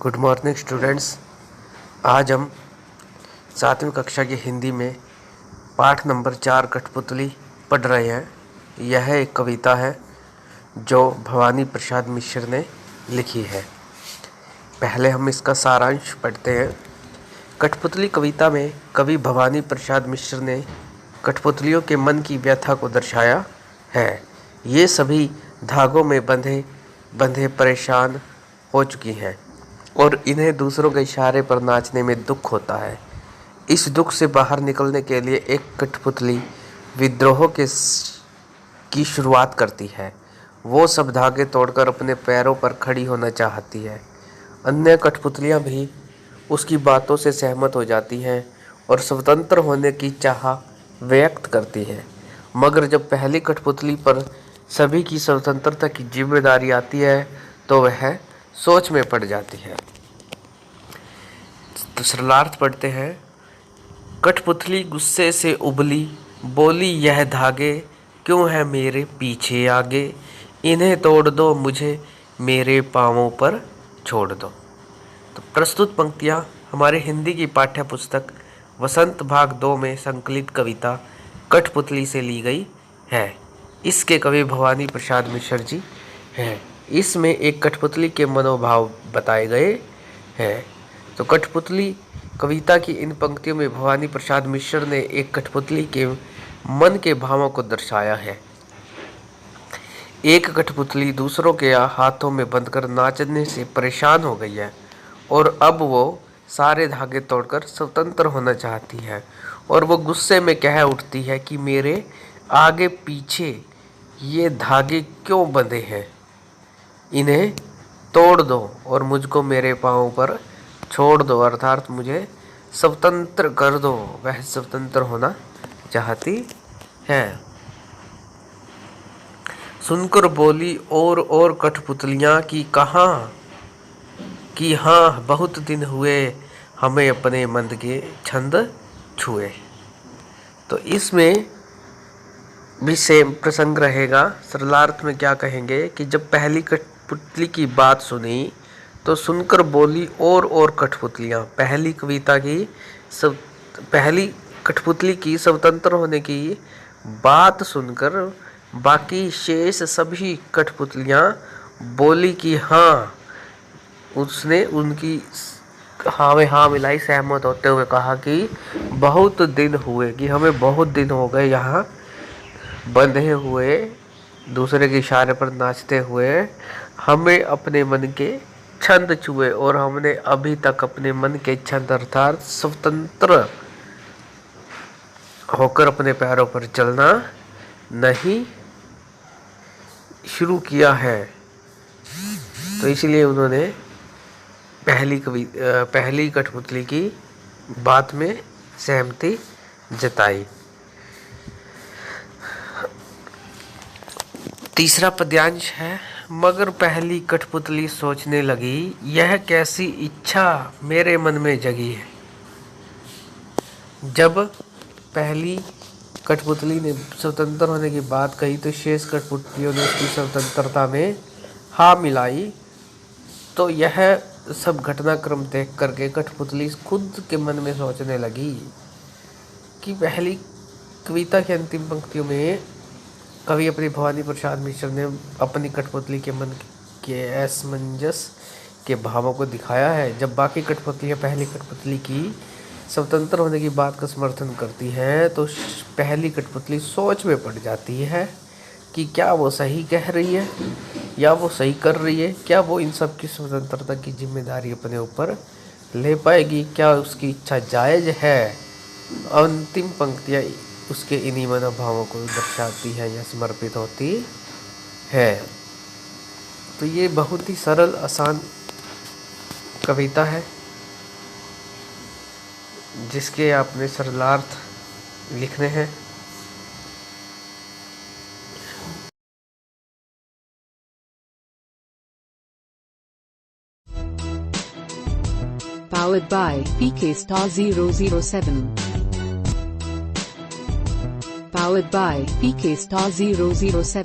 Good morning students. आज हम 7वीं कक्षा की हिंदी में पाठ नंबर 4 कठपुतली पढ़ रहे हैं। यह एक कविता है जो भवानी प्रसाद मिश्र ने लिखी है। पहले हम इसका सारांश पढ़ते हैं। कठपुतली कविता में कवि भवानी प्रसाद मिश्र ने कठपुतलियों के मन की व्यथा को दर्शाया है। ये सभी धागों में बंधे परेशान हो चुकी हैं और इन्हें दूसरों के इशारे पर नाचने में दुख होता है। इस दुख से बाहर निकलने के लिए एक कठपुतली विद्रोह की शुरुआत करती है। वो सब धागे तोड़कर अपने पैरों पर खड़ी होना चाहती है। अन्य कठपुतलियां भी उसकी बातों से सहमत हो जाती हैं और स्वतंत्र होने की चाह व्यक्त करती हैं। मगर जब पहली कठपुतली पर सभी की स्वतंत्रता की जिम्मेदारी आती है तो वह सोच में पड़ जाती है। तो सरलार्थ पढ़ते हैं। कठपुतली गुस्से से उबली, बोली यह धागे क्यों है मेरे पीछे आगे, इन्हें तोड़ दो मुझे मेरे पाँवों पर छोड़ दो। तो प्रस्तुत पंक्तियाँ हमारे हिंदी की पाठ्य पुस्तक वसंत भाग 2 में संकलित कविता कठपुतली से ली गई है। इसके कवि भवानी प्रसाद मिश्र जी हैं। इसमें एक कठपुतली के मनोभाव बताए गए हैं। तो कठपुतली कविता की इन पंक्तियों में भवानी प्रसाद मिश्र ने एक कठपुतली के मन के भावों को दर्शाया है। एक कठपुतली दूसरों के हाथों में बंधकर नाचने से परेशान हो गई है और अब वो सारे धागे तोड़कर स्वतंत्र होना चाहती है और वो गुस्से में कह उठती है कि मेरे आगे पीछे ये धागे क्यों बंधे हैं, इन्हें तोड़ दो और मुझको मेरे पाँव पर छोड़ दो, अर्थात मुझे स्वतंत्र कर दो। वह स्वतंत्र होना चाहती है। सुनकर बोली और कठपुतलियाँ की कहाँ कि हाँ बहुत दिन हुए हमें अपने मन के छंद छुए। तो इसमें भी सेम प्रसंग रहेगा। सरलार्थ में क्या कहेंगे कि जब पहली कठपुतली की बात सुनी तो सुनकर बोली और कठपुतलियाँ, पहली कठपुतली की स्वतंत्र होने की बात सुनकर बाकी शेष सभी कठपुतलियाँ बोली कि हाँ, उसने उनकी हाँ में हाँ मिलाई, सहमत होते हुए कहा कि बहुत दिन हुए, कि हमें बहुत दिन हो गए यहाँ बंधे हुए, दूसरे के इशारे पर नाचते हुए, हमें अपने मन के छंद छुए और हमने अभी तक अपने मन के छंद अर्थात स्वतंत्र होकर अपने पैरों पर चलना नहीं शुरू किया है। तो इसलिए उन्होंने पहली कठपुतली की बात में सहमति जताई। तीसरा पद्यांश है। मगर पहली कठपुतली सोचने लगी, यह कैसी इच्छा मेरे मन में जगी है। जब पहली कठपुतली ने स्वतंत्र होने की बात कही तो शेष कठपुतलियों ने उसकी स्वतंत्रता में हाँ मिलाई। तो यह सब घटनाक्रम देख करके कठपुतली खुद के मन में सोचने लगी कि पहली कविता की अंतिम पंक्तियों में कवि अपनी भवानी प्रसाद मिश्र ने अपनी कठपुतली के मन के असमंजस के भावों को दिखाया है। जब बाकी कठपुतलियाँ पहली कठपुतली की स्वतंत्र होने की बात का समर्थन करती हैं तो पहली कठपुतली सोच में पड़ जाती है कि क्या वो सही कह रही है या वो सही कर रही है, क्या वो इन सब की स्वतंत्रता की जिम्मेदारी अपने ऊपर ले पाएगी, क्या उसकी इच्छा जायज़ है। अंतिम पंक्तियाँ उसके इन्हीं मनोभावों को दर्शाती है या समर्पित होती है। तो ये बहुत ही सरल आसान कविता है जिसके आपने सरलार्थ लिखने हैं। Powered by PK Star 007. Powered by PK Star 007.